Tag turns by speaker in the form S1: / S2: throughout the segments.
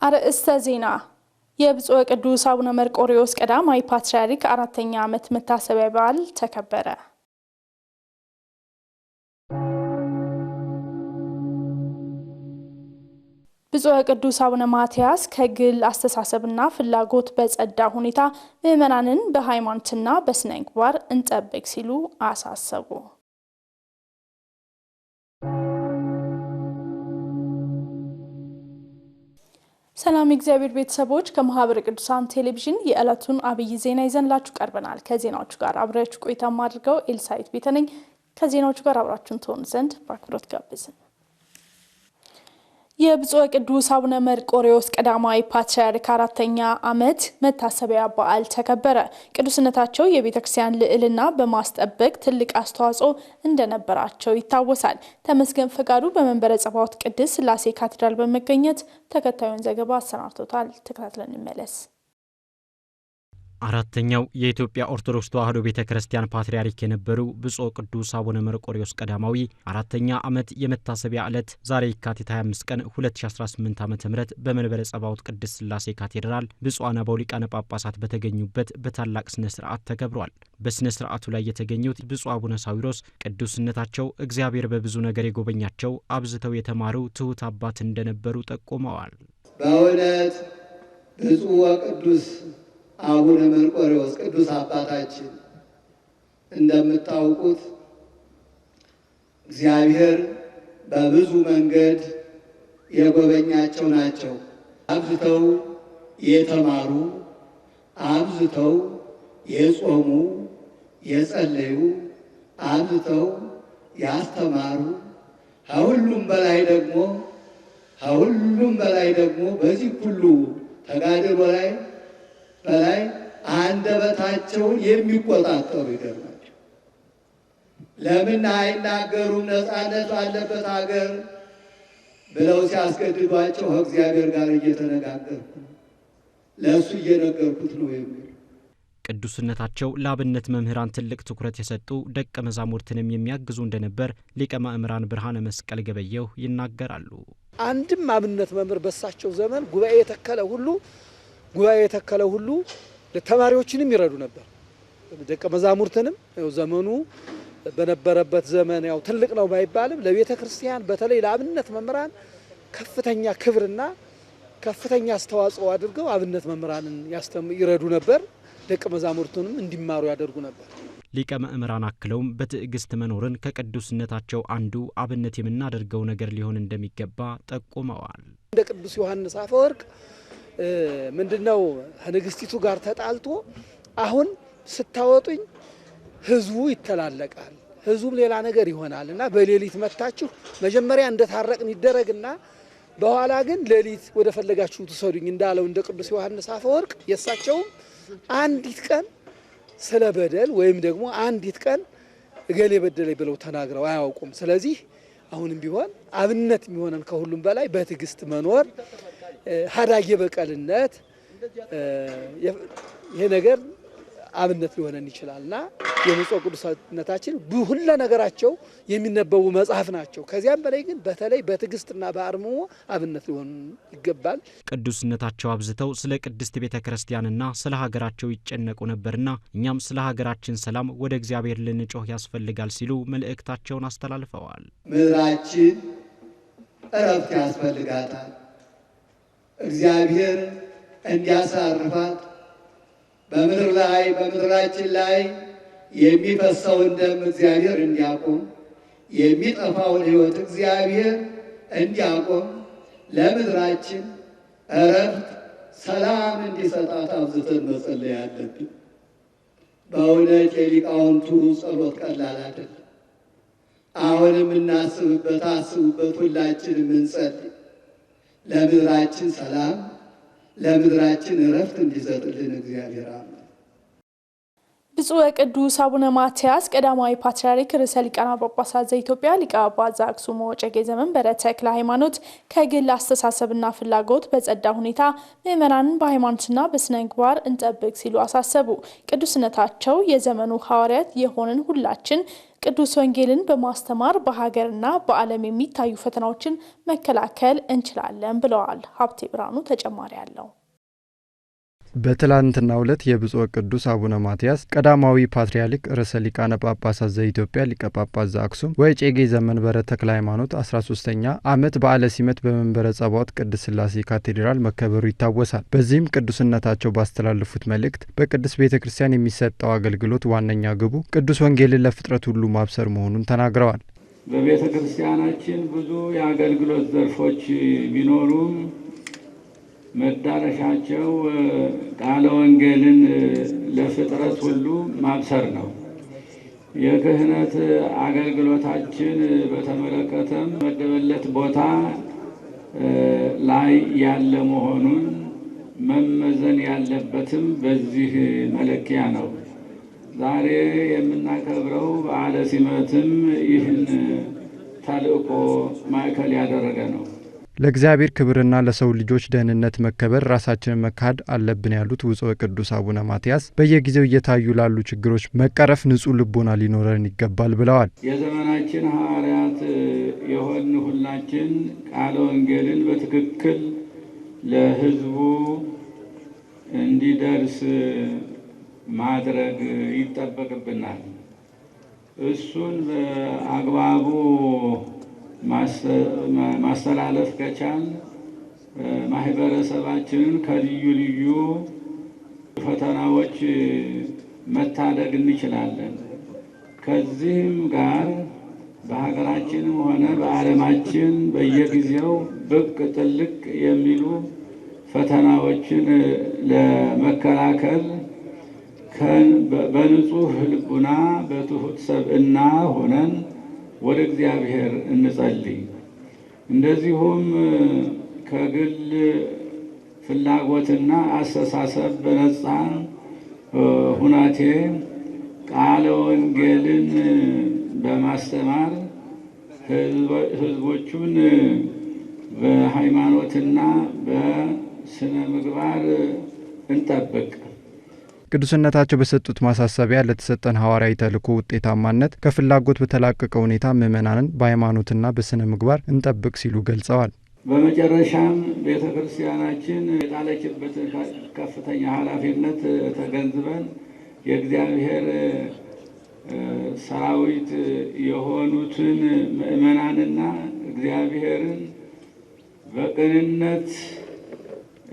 S1: አርእስተ ዜና የብፁዕ ቅዱስ አቡነ መርቆሬዎስ ቀዳማዊ ፓትርያርክ አራተኛ ዓመት መታሰቢያ በዓል ተከበረ። ብፁዕ ቅዱስ አቡነ ማትያስ ከግል አስተሳሰብና ፍላጎት በጸዳ ሁኔታ ምዕመናንን በሃይማኖትና በስነ ምግባር እንጠብቅ ሲሉ አሳሰቡ። ሰላም እግዚአብሔር ቤተሰቦች ከማህበረ ቅዱሳን ቴሌቪዥን የዕለቱን አብይ ዜና ይዘንላችሁ ቀርበናል። ከዜናዎቹ ጋር አብራችሁ ቆይታ ማድረገው ኤልሳይት ቤተነኝ። ከዜናዎቹ ጋር አብራችሁን ትሆኑ ዘንድ በአክብሮት ጋብዘን። የብፁዕ ቅዱስ አቡነ መርቆሬዎስ ቀዳማዊ ፓትርያርክ አራተኛ ዓመት መታሰቢያ በዓል ተከበረ። ቅዱስነታቸው የቤተክርስቲያን ልዕልና በማስጠበቅ ትልቅ አስተዋጽኦ እንደነበራቸው ይታወሳል። ተመስገን ፈቃዱ በመንበረ ጸባዖት ቅድስት ሥላሴ ካቴድራል በመገኘት ተከታዩን ዘገባ አሰናድቶታል። ተከታትለን እንመለስ።
S2: አራተኛው የኢትዮጵያ ኦርቶዶክስ ተዋሕዶ ቤተክርስቲያን ፓትርያርክ የነበሩ ብፁዕ ቅዱስ አቡነ መርቆሬዎስ ቀዳማዊ አራተኛ ዓመት የመታሰቢያ ዕለት ዛሬ የካቲት 25 ቀን 2018 ዓ.ም በመንበረ ጸባዖት ቅድስት ሥላሴ ካቴድራል ብፁዓን አበው ሊቃነ ጳጳሳት በተገኙበት በታላቅ ስነ ስርዓት ተከብሯል። በስነ ስርዓቱ ላይ የተገኙት ብፁዕ አቡነ ሳዊሮስ ቅዱስነታቸው እግዚአብሔር በብዙ ነገር የጎበኛቸው አብዝተው የተማሩ ትሑት አባት እንደነበሩ ጠቁመዋል።
S3: በእውነት ብፁዕ ወቅዱስ አቡነ መርቆሬዎስ ቅዱስ አባታችን እንደምታውቁት እግዚአብሔር በብዙ መንገድ የጎበኛቸው ናቸው። አብዝተው የተማሩ፣ አብዝተው የጾሙ፣ የጸለዩ፣ አብዝተው ያስተማሩ፣ ከሁሉም በላይ ደግሞ በዚህ ሁሉ ተጋድሎ በላይ አንደበታቸውን የሚቆጣጠሩ ይገርማቸው። ለምን አይናገሩም ነፃነት ባለበት ሀገር ብለው ሲያስገድዷቸው ከእግዚአብሔር ጋር እየተነጋገርኩ ለእሱ እየነገርኩት ነው የሚሉ
S2: ቅዱስነታቸው ለአብነት መምህራን ትልቅ ትኩረት የሰጡ ደቀ መዛሙርትንም የሚያግዙ እንደነበር ሊቀ ማእምራን ብርሃነ መስቀል ገበየሁ ይናገራሉ።
S4: አንድም አብነት መምህር በሳቸው ዘመን ጉባኤ የተከለ ሁሉ ለተማሪዎችንም ይረዱ ነበር። ደቀ መዛሙርትንም ዘመኑ በነበረበት ዘመን ትልቅ ነው ባይባልም ለቤተ ክርስቲያን በተለይ ለአብነት መምህራን ከፍተኛ ክብርና ከፍተኛ አስተዋጽኦ አድርገው አብነት መምህራንን ይረዱ ነበር። ደቀ መዛሙርቱንም እንዲማሩ ያደርጉ ነበር።
S2: ሊቀ ማእምራን አክለውም በትዕግስት መኖርን ከቅዱስነታቸው አንዱ አብነት የምናደርገው ነገር ሊሆን እንደሚገባ ጠቁመዋል።
S4: እንደ ቅዱስ ዮሐንስ አፈወርቅ ምንድነው ከንግስቲቱ ጋር ተጣልቶ አሁን ስታወጡኝ ህዝቡ ይተላለቃል፣ ህዝቡም ሌላ ነገር ይሆናልና በሌሊት መታችሁ መጀመሪያ እንደታረቅን ይደረግና በኋላ ግን ሌሊት ወደ ፈለጋችሁ ትሰዱኝ እንዳለው እንደ ቅዱስ ዮሐንስ አፈወርቅ የሳቸውም አንዲት ቀን ስለ በደል ወይም ደግሞ አንዲት ቀን እገሌ በደለኝ ብለው ተናግረው አያውቁም። ስለዚህ አሁንም ቢሆን አብነት የሚሆነን ከሁሉም በላይ በትዕግስት መኖር ሀዳጌ በቀልነት ይሄ ነገር አብነት ሊሆነን ይችላልና የብፁዕ ቅዱስነታችን ሁሉ ነገራቸው የሚነበቡ መጽሐፍ ናቸው። ከዚያም በላይ ግን በተለይ በትዕግስትና በአርምሞ አብነት ሊሆን ይገባል።
S2: ቅዱስነታቸው አብዝተው ስለ ቅድስት ቤተክርስቲያንና ስለ ሀገራቸው ይጨነቁ ነበርና እኛም ስለ ሀገራችን ሰላም ወደ እግዚአብሔር ልንጮህ ያስፈልጋል ሲሉ መልእክታቸውን አስተላልፈዋል።
S3: ምድራችን እረፍት ያስፈልጋታል። እግዚአብሔር እንዲያሳርፋት በምድራችን ላይ የሚፈሰውን ደም እግዚአብሔር እንዲያቆም፣ የሚጠፋውን ሕይወት እግዚአብሔር እንዲያቆም፣ ለምድራችን እረፍት ሰላም እንዲሰጣት አብዝተን መጸለይ አለብን። በእውነት የሊቃውንቱ ጸሎት ቀላል አይደለም። አሁንም አስቡበት፣ ሁላችንም እንጸልይ። ለምድራችን ሰላም፣ ለምድራችን እረፍት እንዲሰጥልን እግዚአብሔር አሜን።
S1: ብፁዕ ወቅዱስ አቡነ ማትያስ ቀዳማዊ ፓትርያርክ ርዕሰ ሊቃነ ጳጳሳት ዘኢትዮጵያ ሊቀ ጳጳስ ዘአክሱም ወዕጨጌ ዘመንበረ ተክለ ሃይማኖት ከግል አስተሳሰብና ፍላጎት በጸዳ ሁኔታ ምዕመናንን በሃይማኖትና በስነ ምግባር እንጠብቅ ሲሉ አሳሰቡ። ቅዱስነታቸው የዘመኑ ሐዋርያት የሆንን ሁላችን ቅዱስ ወንጌልን በማስተማር በሀገርና በዓለም የሚታዩ ፈተናዎችን መከላከል እንችላለን ብለዋል። ሀብቴ ብርሃኑ ተጨማሪ አለው።
S5: በትላንትናው ዕለት የብፁዕ ቅዱስ አቡነ ማትያስ ቀዳማዊ ፓትርያርክ ርዕሰ ሊቃነ ጳጳሳት ዘኢትዮጵያ ሊቀ ጳጳስ ዘአክሱም ወዕጨጌ ዘመንበረ ተክለ ሃይማኖት 13ኛ ዓመት በዓለ ሲመት በመንበረ ጸባዖት ቅድስት ሥላሴ ካቴድራል መከበሩ ይታወሳል። በዚህም ቅዱስነታቸው ባስተላለፉት መልእክት በቅድስት ቤተ ክርስቲያን የሚሰጠው አገልግሎት ዋነኛ ግቡ ቅዱስ ወንጌልን ለፍጥረት ሁሉ ማብሰር መሆኑን ተናግረዋል።
S6: በቤተ ክርስቲያናችን ብዙ የአገልግሎት ዘርፎች ቢኖሩም መዳረሻቸው ቃለ ወንጌልን ለፍጥረት ሁሉ ማብሰር ነው። የክህነት አገልግሎታችን በተመለከተም መደበለት ቦታ ላይ ያለ መሆኑን መመዘን ያለበትም በዚህ መለኪያ ነው። ዛሬ የምናከብረው በዓለ ሲመትም ይህን ተልእኮ ማዕከል ያደረገ ነው።
S5: ለእግዚአብሔር ክብርና ለሰው ልጆች ደህንነት መከበር ራሳችንን መካድ አለብን ያሉት ብፁዕ ቅዱስ አቡነ ማትያስ በየጊዜው እየታዩ ላሉ ችግሮች መቀረፍ ንጹህ ልቦና ሊኖረን ይገባል ብለዋል።
S6: የዘመናችን ሐዋርያት የሆን ሁላችን ቃለ ወንጌልን በትክክል ለሕዝቡ እንዲደርስ ማድረግ ይጠበቅብናል። እሱን በአግባቡ ማስተላለፍ ከቻል ማህበረሰባችንን ከልዩ ልዩ ፈተናዎች መታደግ እንችላለን። ከዚህም ጋር በሀገራችንም ሆነ በዓለማችን በየጊዜው ብቅ ጥልቅ የሚሉ ፈተናዎችን ለመከላከል በንጹህ ልቡና በትሁት ሰብእና ሆነን ወደ እግዚአብሔር እንጸልይ። እንደዚሁም ከግል ፍላጎትና አስተሳሰብ በነጻ ሁናቴ ቃለ ወንጌልን በማስተማር ህዝቦቹን በሃይማኖትና በስነ ምግባር እንጠብቅ።
S5: ቅዱስነታቸው በሰጡት ማሳሰቢያ ለተሰጠን ሐዋርያዊ ተልእኮ ውጤታማነት ከፍላጎት በተላቀቀ ሁኔታ ምዕመናንን በሃይማኖትና በስነ ምግባር እንጠብቅ ሲሉ ገልጸዋል።
S6: በመጨረሻም ቤተ ክርስቲያናችን የጣለችበትን ከፍተኛ ኃላፊነት ተገንዝበን የእግዚአብሔር ሰራዊት የሆኑትን ምዕመናንና እግዚአብሔርን በቅንነት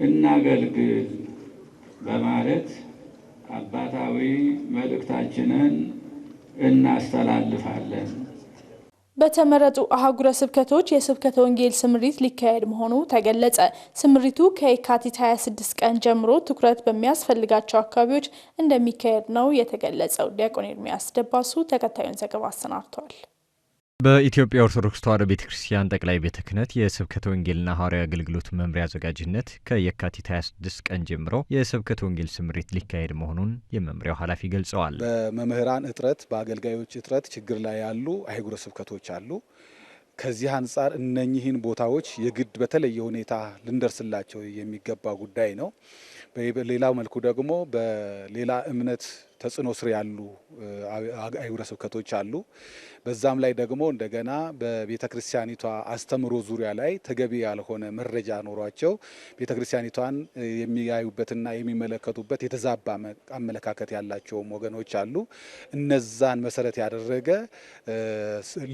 S6: እናገልግል በማለት አባታዊ መልእክታችንን እናስተላልፋለን።
S1: በተመረጡ አህጉረ ስብከቶች የስብከተ ወንጌል ስምሪት ሊካሄድ መሆኑ ተገለጸ። ስምሪቱ ከየካቲት 26 ቀን ጀምሮ ትኩረት በሚያስፈልጋቸው አካባቢዎች እንደሚካሄድ ነው የተገለጸው። ዲያቆን ኤርሚያስ ደባሱ ተከታዩን ዘገባ አሰናድቷል።
S2: በኢትዮጵያ ኦርቶዶክስ ተዋሕዶ ቤተክርስቲያን ጠቅላይ ቤተ ክህነት የስብከተ ወንጌልና ሐዋርያዊ አገልግሎት መምሪያ አዘጋጅነት ከየካቲት 26 ቀን ጀምሮ የስብከተ ወንጌል ስምሪት ሊካሄድ መሆኑን የመምሪያው ኃላፊ ገልጸዋል።
S7: በመምህራን እጥረት፣ በአገልጋዮች እጥረት ችግር ላይ ያሉ አህጉረ ስብከቶች አሉ። ከዚህ አንጻር እነኚህን ቦታዎች የግድ በተለየ ሁኔታ ልንደርስላቸው የሚገባ ጉዳይ ነው። በሌላው መልኩ ደግሞ በሌላ እምነት ተጽዕኖ ስር ያሉ አህጉረ ስብከቶች አሉ። በዛም ላይ ደግሞ እንደገና በቤተ ክርስቲያኒቷ አስተምሮ ዙሪያ ላይ ተገቢ ያልሆነ መረጃ ኖሯቸው ቤተ ክርስቲያኒቷን የሚያዩበትና የሚመለከቱበት የተዛባ አመለካከት ያላቸውም ወገኖች አሉ። እነዛን መሰረት ያደረገ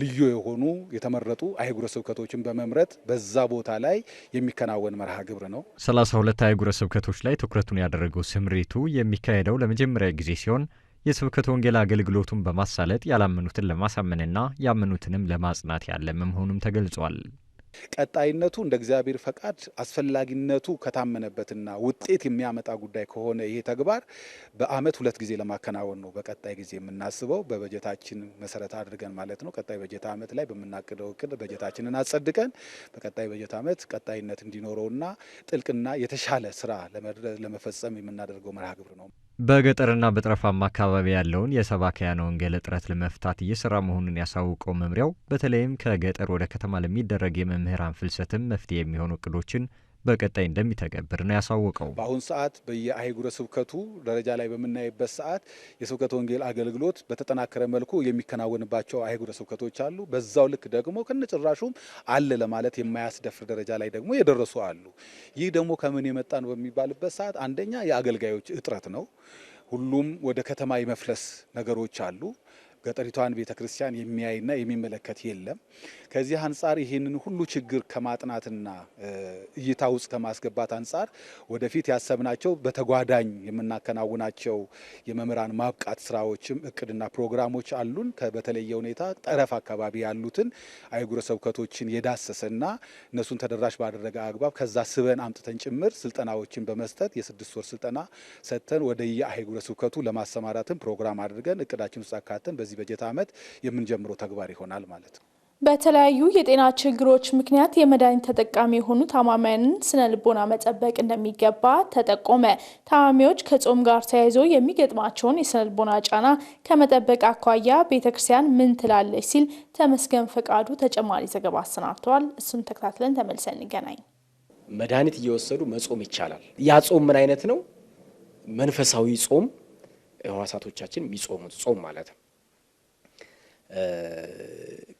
S7: ልዩ የሆኑ የተመረጡ አህጉረ ስብከቶችን በመምረጥ በዛ ቦታ ላይ የሚከናወን መርሃ ግብር ነው።
S2: 32 አህጉረ ስብከቶች ላይ ትኩረቱን ያደረገው ስምሪቱ የሚካሄደው ለመጀመሪያ ጊዜ ሲሆን የስብከተ ወንጌል አገልግሎቱን በማሳለጥ ያላመኑትን ለማሳመንና ያመኑትንም ለማጽናት ያለመ መሆኑም ተገልጿል።
S7: ቀጣይነቱ እንደ እግዚአብሔር ፈቃድ አስፈላጊነቱ ከታመነበትና ውጤት የሚያመጣ ጉዳይ ከሆነ ይሄ ተግባር በአመት 2 ጊዜ ለማከናወን ነው በቀጣይ ጊዜ የምናስበው በበጀታችን መሰረት አድርገን ማለት ነው። ቀጣይ በጀት አመት ላይ በመናቀደው እቅድ በጀታችንን አጸድቀን በቀጣይ በጀት አመት ቀጣይነት እንዲኖረውና ጥልቅና የተሻለ ስራ ለመፈጸም የምናደርገው መርሃ ግብር ነው።
S8: በገጠርና በጠረፋማ አካባቢ ያለውን የሰባክያነ ወንጌል እጥረት ለመፍታት እየሰራ መሆኑን ያሳወቀው መምሪያው በተለይም ከገጠር ወደ ከተማ ለሚደረግ የመምህራን ፍልሰትም መፍትሄ የሚሆኑ እቅዶችን በቀጣይ እንደሚተገብር ነው ያሳወቀው።
S7: በአሁን ሰዓት በየአህጉረ ስብከቱ ደረጃ ላይ በመናይበት ሰዓት የስብከተ ወንጌል አገልግሎት በተጠናከረ መልኩ የሚከናወንባቸው አህጉረ ስብከቶች አሉ። በዛው ልክ ደግሞ ከነጭራሹም አለ ለማለት የማያስደፍር ደረጃ ላይ ደግሞ የደረሱ አሉ። ይህ ደግሞ ከምን የመጣ ነው በሚባልበት ሰዓት አንደኛ የአገልጋዮች እጥረት ነው። ሁሉም ወደ ከተማ የመፍለስ ነገሮች አሉ። ገጠሪቷን ቤተክርስቲያን የሚያይና የሚመለከት የለም። ከዚህ አንጻር ይህንን ሁሉ ችግር ከማጥናትና እይታ ውስጥ ከማስገባት አንጻር ወደፊት ያሰብናቸው በተጓዳኝ የምናከናውናቸው የመምህራን ማብቃት ስራዎችም እቅድና ፕሮግራሞች አሉን። በተለየ ሁኔታ ጠረፍ አካባቢ ያሉትን አህጉረ ስብከቶችን የዳሰሰና እነሱን ተደራሽ ባደረገ አግባብ ከዛ ስበን አምጥተን ጭምር ስልጠናዎችን በመስጠት የ6 ወር ስልጠና ሰጥተን ወደ የአህጉረ ስብከቱ ለማሰማራትን ፕሮግራም አድርገን እቅዳችን ውስጥ አካተን በዚህ በጀት ዓመት የምንጀምረው ተግባር ይሆናል ማለት ነው።
S1: በተለያዩ የጤና ችግሮች ምክንያት የመድኃኒት ተጠቃሚ የሆኑ ታማሚያንን ስነ ልቦና መጠበቅ እንደሚገባ ተጠቆመ። ታማሚዎች ከጾም ጋር ተያይዞ የሚገጥማቸውን የስነ ልቦና ጫና ከመጠበቅ አኳያ ቤተክርስቲያን ምን ትላለች ሲል ተመስገን ፈቃዱ ተጨማሪ ዘገባ አሰናድቷል። እሱን ተከታትለን ተመልሰን እንገናኝ።
S9: መድኃኒት እየወሰዱ መጾም ይቻላል። ያ ጾም ምን አይነት ነው? መንፈሳዊ ጾም፣ ሕዋሳቶቻችን የሚጾሙት ጾም ማለት ነው።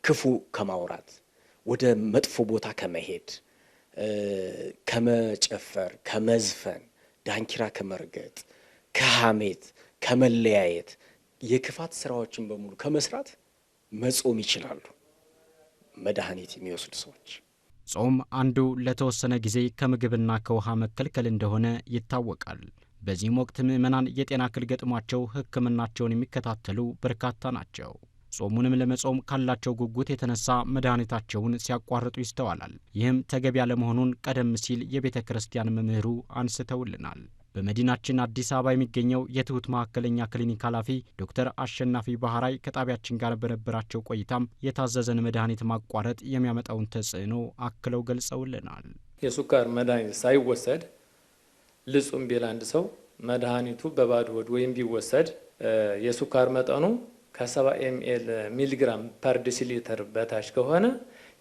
S9: ክፉ ከማውራት ወደ መጥፎ ቦታ ከመሄድ ከመጨፈር ከመዝፈን ዳንኪራ ከመርገጥ ከሐሜት ከመለያየት የክፋት ስራዎችን በሙሉ ከመስራት መጾም ይችላሉ መድኃኒት የሚወስዱ ሰዎች።
S2: ጾም አንዱ ለተወሰነ ጊዜ ከምግብና ከውሃ መከልከል እንደሆነ ይታወቃል። በዚህም ወቅት ምዕመናን የጤና እክል ገጥሟቸው ሕክምናቸውን የሚከታተሉ በርካታ ናቸው። ጾሙንም ለመጾም ካላቸው ጉጉት የተነሳ መድኃኒታቸውን ሲያቋርጡ ይስተዋላል። ይህም ተገቢ ያለመሆኑን ቀደም ሲል የቤተ ክርስቲያን መምህሩ አንስተውልናል። በመዲናችን አዲስ አበባ የሚገኘው የትሁት ማዕከለኛ ክሊኒክ ኃላፊ ዶክተር አሸናፊ ባህራይ ከጣቢያችን ጋር በነበራቸው ቆይታም የታዘዘን መድኃኒት ማቋረጥ የሚያመጣውን ተጽዕኖ አክለው ገልጸውልናል።
S10: የሱካር መድኃኒት ሳይወሰድ ልጹም ቢል አንድ ሰው መድኃኒቱ በባዶ ሆድ ወይም ቢወሰድ የሱካር መጠኑ ከ70 ሚሊግራም ፐር ዲሲሊትር በታች ከሆነ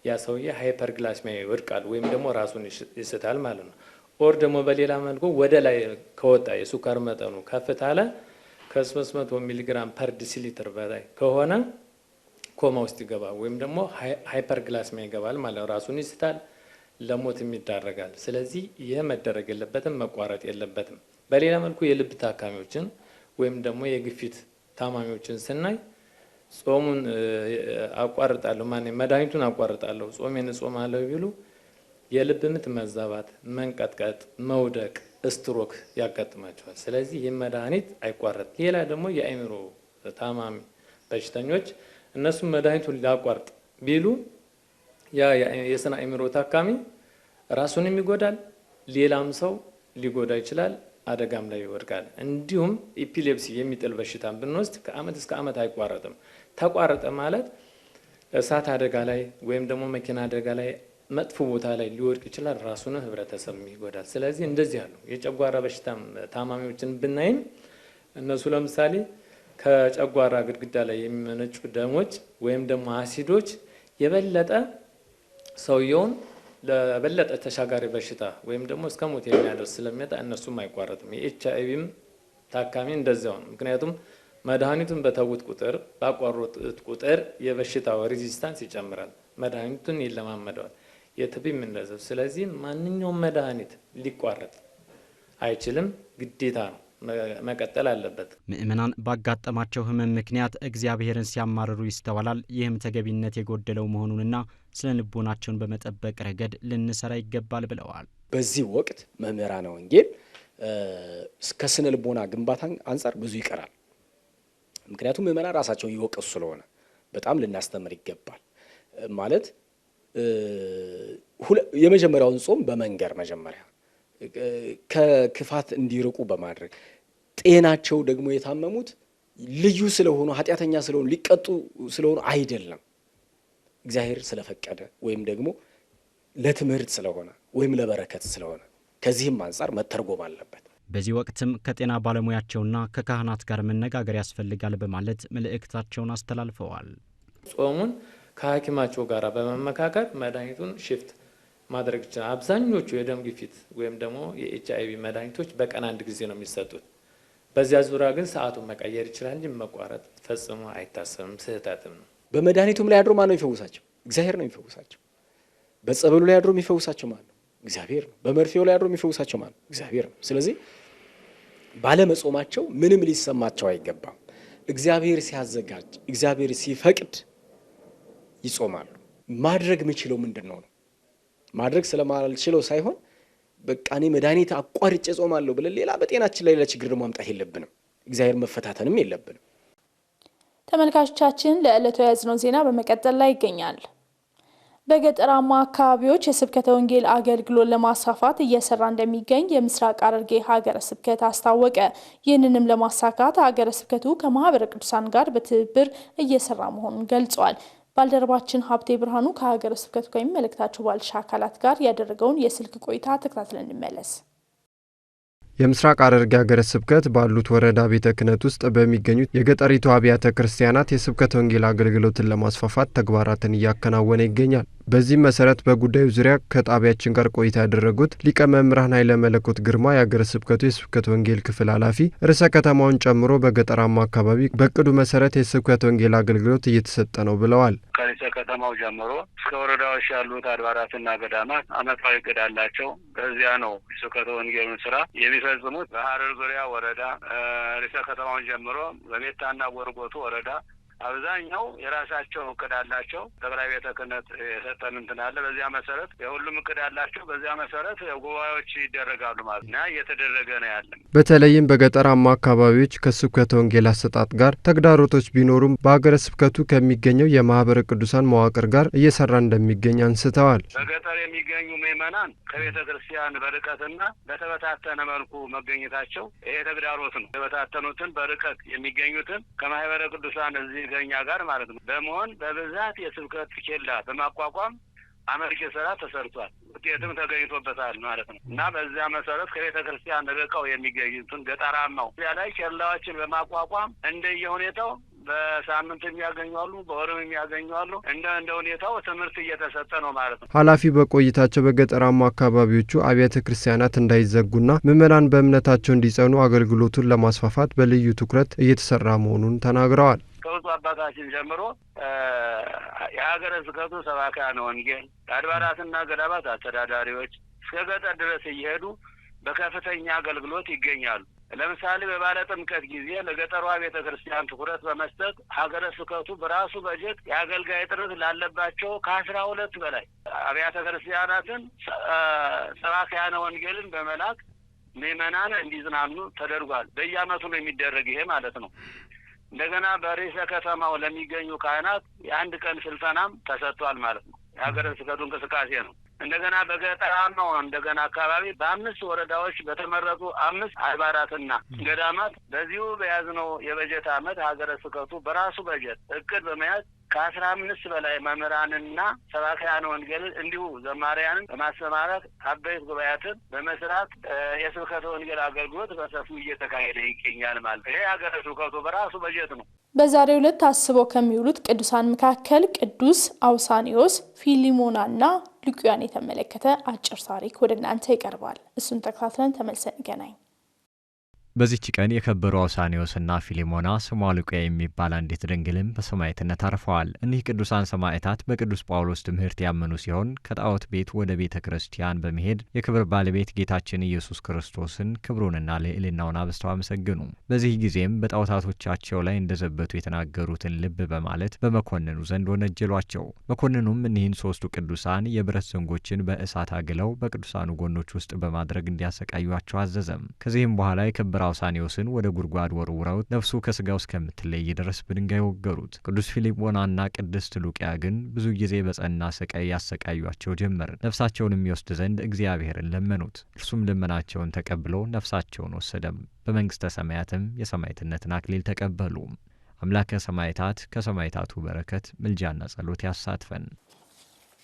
S10: ያ ሰውዬ ሃይፐርግላይሴሚያ ይወድቃል ወይም ደግሞ ራሱን ይስታል ማለት ነው። ኦር ደግሞ በሌላ መልኩ ወደ ላይ ከወጣ የሱካር መጠኑ ከፍታለ ከ300 ሚሊግራም ፐር ዲሲሊትር በላይ ከሆነ ኮማ ውስጥ ይገባል ወይም ደግሞ ሃይፐርግላይሴሚያ ይገባል ማለት ነው። ራሱን ይስታል፣ ለሞትም ይዳረጋል። ስለዚህ ይህ መደረግ የለበትም፣ መቋረጥ የለበትም። በሌላ መልኩ የልብ ታካሚዎችን ወይም ደግሞ የግፊት ታማሚዎችን ስናይ ጾሙን አቋርጣለሁ መድኃኒቱን አቋርጣለሁ ጾሜን እጾማለሁ ቢሉ የልብ ምት መዛባት፣ መንቀጥቀጥ፣ መውደቅ፣ ስትሮክ ያጋጥማቸዋል። ስለዚህ ይህ መድኃኒት አይቋረጥ። ሌላ ደግሞ የአእምሮ ታማሚ በሽተኞች እነሱም መድኃኒቱን ሊያቋርጥ ቢሉ ያ የስነ አእምሮ ታካሚ ራሱንም ይጎዳል፣ ሌላም ሰው ሊጎዳ ይችላል፣ አደጋም ላይ ይወድቃል። እንዲሁም ኢፒሌፕሲ የሚጥል በሽታን ብንወስድ ከአመት እስከ አመት አይቋረጥም። ተቋረጠ ማለት እሳት አደጋ ላይ ወይም ደግሞ መኪና አደጋ ላይ መጥፎ ቦታ ላይ ሊወድቅ ይችላል፣ ራሱን ህብረተሰብ ይጎዳል። ስለዚህ እንደዚህ ያሉ የጨጓራ በሽታ ታማሚዎችን ብናይም እነሱ ለምሳሌ ከጨጓራ ግድግዳ ላይ የሚመነጩ ደሞች ወይም ደግሞ አሲዶች የበለጠ ሰውየውን ለበለጠ ተሻጋሪ በሽታ ወይም ደግሞ እስከ ሞት የሚያደርስ ስለሚመጣ እነሱም አይቋረጥም። የኤችአይቪም ታካሚ እንደዚያው ነው። ምክንያቱም መድኃኒቱን በተውት ቁጥር ባቋረጡት ቁጥር የበሽታው ሬዚስታንስ ይጨምራል፣ መድኃኒቱን ይለማመደዋል። የቲቢም እንደዚያው። ስለዚህ ማንኛውም መድኃኒት ሊቋረጥ አይችልም፣ ግዴታ ነው፣ መቀጠል አለበት።
S2: ምእመናን ባጋጠማቸው ህመም ምክንያት እግዚአብሔርን ሲያማርሩ ይስተዋላል። ይህም ተገቢነት የጎደለው መሆኑንና ስነ ልቦናቸውን በመጠበቅ ረገድ ልንሰራ ይገባል ብለዋል።
S9: በዚህ ወቅት መምህራነ ወንጌል ከስነ ልቦና ግንባታ አንጻር ብዙ ይቀራል። ምክንያቱም ምእመናን ራሳቸው ይወቀሱ ስለሆነ በጣም ልናስተምር ይገባል። ማለት የመጀመሪያውን ጾም በመንገር መጀመሪያ ከክፋት እንዲርቁ በማድረግ ጤናቸው ደግሞ የታመሙት ልዩ ስለሆኑ ኃጢአተኛ ስለሆኑ ሊቀጡ ስለሆኑ አይደለም፣ እግዚአብሔር ስለፈቀደ ወይም ደግሞ ለትምህርት ስለሆነ ወይም ለበረከት ስለሆነ ከዚህም አንጻር መተርጎም አለበት።
S2: በዚህ ወቅትም ከጤና ባለሙያቸውና ከካህናት ጋር መነጋገር ያስፈልጋል በማለት መልእክታቸውን አስተላልፈዋል።
S10: ጾሙን ከሐኪማቸው ጋር በመመካከር መድኃኒቱን ሽፍት ማድረግ ይችላል። አብዛኞቹ የደም ግፊት ወይም ደግሞ የኤችአይቪ መድኃኒቶች በቀን አንድ ጊዜ ነው የሚሰጡት። በዚያ ዙሪያ ግን ሰዓቱን መቀየር ይችላል እንጂ መቋረጥ ፈጽሞ አይታሰብም፣ ስህተትም ነው።
S9: በመድኃኒቱም ላይ አድሮ ማን ነው የሚፈውሳቸው? እግዚአብሔር ነው የሚፈውሳቸው። በጸበሉ ላይ አድሮ የሚፈውሳቸው ማን ነው? እግዚአብሔር ነው። በመርፌው ላይ አድሮ የሚፈውሳቸው ማን ነው? እግዚአብሔር ነው። ስለዚህ ባለመጾማቸው ምንም ሊሰማቸው አይገባም። እግዚአብሔር ሲያዘጋጅ፣ እግዚአብሔር ሲፈቅድ ይጾማሉ። ማድረግ የምችለው ምንድነው ነው? ማድረግ ስለማልችለው ሳይሆን በቃ እኔ መድኃኒት አቋርጬ ጾማለሁ ብለን ሌላ በጤናችን ላይ ሌላ ችግር ደግሞ ማምጣት የለብንም። እግዚአብሔር መፈታተንም የለብንም።
S1: ተመልካቾቻችን ለዕለቱ የያዝነው ዜና በመቀጠል ላይ ይገኛል። በገጠራማ አካባቢዎች የስብከተ ወንጌል አገልግሎት ለማስፋፋት እየሰራ እንደሚገኝ የምስራቅ ሐረርጌ ሀገረ ስብከት አስታወቀ። ይህንንም ለማሳካት ሀገረ ስብከቱ ከማህበረ ቅዱሳን ጋር በትብብር እየሰራ መሆኑን ገልጿል። ባልደረባችን ሀብቴ ብርሃኑ ከሀገረ ስብከቱ ከሚመለከታቸው ባለድርሻ አካላት ጋር ያደረገውን የስልክ ቆይታ ተከታትለን እንመለስ።
S5: የምስራቅ ሐረርጌ ሀገረ ስብከት ባሉት ወረዳ ቤተ ክህነት ውስጥ በሚገኙት የገጠሪቱ አብያተ ክርስቲያናት የስብከተ ወንጌል አገልግሎትን ለማስፋፋት ተግባራትን እያከናወነ ይገኛል። በዚህ መሰረት በጉዳዩ ዙሪያ ከጣቢያችን ጋር ቆይታ ያደረጉት ሊቀ መምህራን ኃይለ መለኮት ግርማ የሀገረ ስብከቱ የስብከተ ወንጌል ክፍል ኃላፊ ርዕሰ ከተማውን ጨምሮ በገጠራማ አካባቢ በእቅዱ መሰረት የስብከተ ወንጌል አገልግሎት እየተሰጠ ነው ብለዋል።
S6: ከርዕሰ ከተማው ጀምሮ እስከ ወረዳዎች ያሉት አድባራትና ገዳማት ዓመታዊ እቅድ አላቸው። በዚያ ነው የስብከተ ወንጌሉን ስራ የሚፈጽሙት። በሐረር ዙሪያ ወረዳ ርዕሰ ከተማውን ጀምሮ በሜታና ወርጎቱ ወረዳ አብዛኛው የራሳቸው እቅድ አላቸው። ጠቅላይ ቤተ ክህነት የሰጠን እንትን አለ። በዚያ መሰረት የሁሉም እቅድ አላቸው። በዚያ መሰረት ጉባኤዎች ይደረጋሉ ማለት ነው። እየተደረገ ነው ያለ።
S5: በተለይም በገጠራማ አካባቢዎች ከስብከተ ወንጌል አሰጣጥ ጋር ተግዳሮቶች ቢኖሩም በሀገረ ስብከቱ ከሚገኘው የማህበረ ቅዱሳን መዋቅር ጋር እየሰራ እንደሚገኝ አንስተዋል።
S6: በገጠር የሚገኙ ምዕመናን ከቤተ ክርስቲያን በርቀትና በተበታተነ መልኩ መገኘታቸው ይሄ ተግዳሮት ነው። የተበታተኑትን በርቀት የሚገኙትን ከማህበረ ቅዱሳን እዚህ ገኛ ጋር ማለት ነው በመሆን በብዛት የስብከት ኬላ በማቋቋም አመርቂ ስራ ተሰርቷል። ውጤትም ተገኝቶበታል ማለት ነው እና በዚያ መሰረት ከቤተ ክርስቲያን ርቀው የሚገኙትን ገጠራማው ላይ ኬላዎችን በማቋቋም እንደየሁኔታው በሳምንት የሚያገኙአሉ፣ በወርም የሚያገኙአሉ እንደ ሁኔታው ትምህርት እየተሰጠ ነው ማለት ነው።
S5: ኃላፊ በቆይታቸው በገጠራማ አካባቢዎቹ አብያተ ክርስቲያናት እንዳይዘጉና ምዕመናን በእምነታቸው እንዲጸኑ አገልግሎቱን ለማስፋፋት በልዩ ትኩረት እየተሰራ መሆኑን ተናግረዋል።
S6: ከብፁዕ አባታችን ጀምሮ የሀገረ ስብከቱ ሰባክያነ ወንጌል የአድባራትና ገዳማት አስተዳዳሪዎች እስከ ገጠር ድረስ እየሄዱ በከፍተኛ አገልግሎት ይገኛሉ። ለምሳሌ በባለ ጥምቀት ጊዜ ለገጠሯ ቤተ ክርስቲያን ትኩረት በመስጠት ሀገረ ስብከቱ በራሱ በጀት የአገልጋይ እጥረት ላለባቸው ከ12 በላይ አብያተ ክርስቲያናትን ሰባክያነ ወንጌልን በመላክ ምዕመናን እንዲዝናኑ ተደርጓል። በየዓመቱ ነው የሚደረግ ይሄ ማለት ነው። እንደገና በርዕሰ ከተማው ለሚገኙ ካህናት የአንድ ቀን ስልጠናም ተሰጥቷል ማለት ነው። የሀገረ ስብከቱ እንቅስቃሴ ነው። እንደገና በገጠራማው እንደገና አካባቢ በ5 ወረዳዎች በተመረጡ 5 አድባራትና ገዳማት በዚሁ በያዝነው የበጀት ዓመት ሀገረ ስብከቱ በራሱ በጀት እቅድ በመያዝ ከ15 በላይ መምህራንና ሰባክያነ ወንጌልን እንዲሁ ዘማሪያንን በማሰማራት አበይት ጉባኤያትን በመስራት የስብከተ ወንጌል አገልግሎት በሰፊው እየተካሄደ ይገኛል ማለት ነው። ይሄ ሀገረ ስብከቱ በራሱ በጀት ነው።
S1: በዛሬው ዕለት ታስበው ከሚውሉት ቅዱሳን መካከል ቅዱስ አውሳኒዮስ፣ ፊሊሞናና ሉቂያን የተመለከተ አጭር ታሪክ ወደ እናንተ ይቀርባል። እሱን ተከታትለን ተመልሰን እንገናኝ።
S8: በዚህች ቀን የከበሩ አውሳኒዮስና ፊሊሞና ስሟ ሉቂያ የሚባል አንዲት ድንግልም በሰማዕትነት አርፈዋል። እኒህ ቅዱሳን ሰማዕታት በቅዱስ ጳውሎስ ትምህርት ያመኑ ሲሆን ከጣዖት ቤት ወደ ቤተ ክርስቲያን በመሄድ የክብር ባለቤት ጌታችን ኢየሱስ ክርስቶስን ክብሩንና ልዕልናውን አብዝተው አመሰገኑ። በዚህ ጊዜም በጣዖታቶቻቸው ላይ እንደዘበቱ የተናገሩትን ልብ በማለት በመኮንኑ ዘንድ ወነጀሏቸው። መኮንኑም እኒህን 3ቱ ቅዱሳን የብረት ዘንጎችን በእሳት አግለው በቅዱሳኑ ጎኖች ውስጥ በማድረግ እንዲያሰቃዩአቸው አዘዘም። ከዚህም በኋላ የከበረ አውሳኒዮስን ወደ ጉድጓድ ወርውረው ነፍሱ ከስጋው እስከምትለይ ድረስ በድንጋይ ወገሩት። ቅዱስ ፊሊሞናና ቅድስት ሉቂያ ግን ብዙ ጊዜ በጸና ስቃይ ያሰቃዩአቸው ጀመር። ነፍሳቸውን የሚወስድ ዘንድ እግዚአብሔርን ለመኑት። እርሱም ልመናቸውን ተቀብሎ ነፍሳቸውን ወሰደም። በመንግስተ ሰማያትም የሰማዕትነትን አክሊል ተቀበሉ። አምላከ ሰማዕታት ከሰማዕታቱ በረከት ምልጃና ጸሎት ያሳትፈን።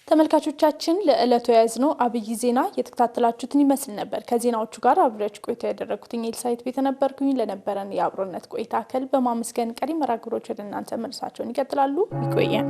S1: ተመልካቾቻችን ለዕለቱ ያዝነው አብይ ዜና የተከታተላችሁትን ይመስል ነበር። ከዜናዎቹ ጋር አብሬያችሁ ቆይታ ያደረኩትኝ ኤልሳይት ቤተ ነበርኩኝ። ለነበረን የአብሮነት ቆይታ ከልብ በማመስገን ቀሪ መርሃ ግብሮች ወደ እናንተ መልሳቸውን ይቀጥላሉ። ይቆየን።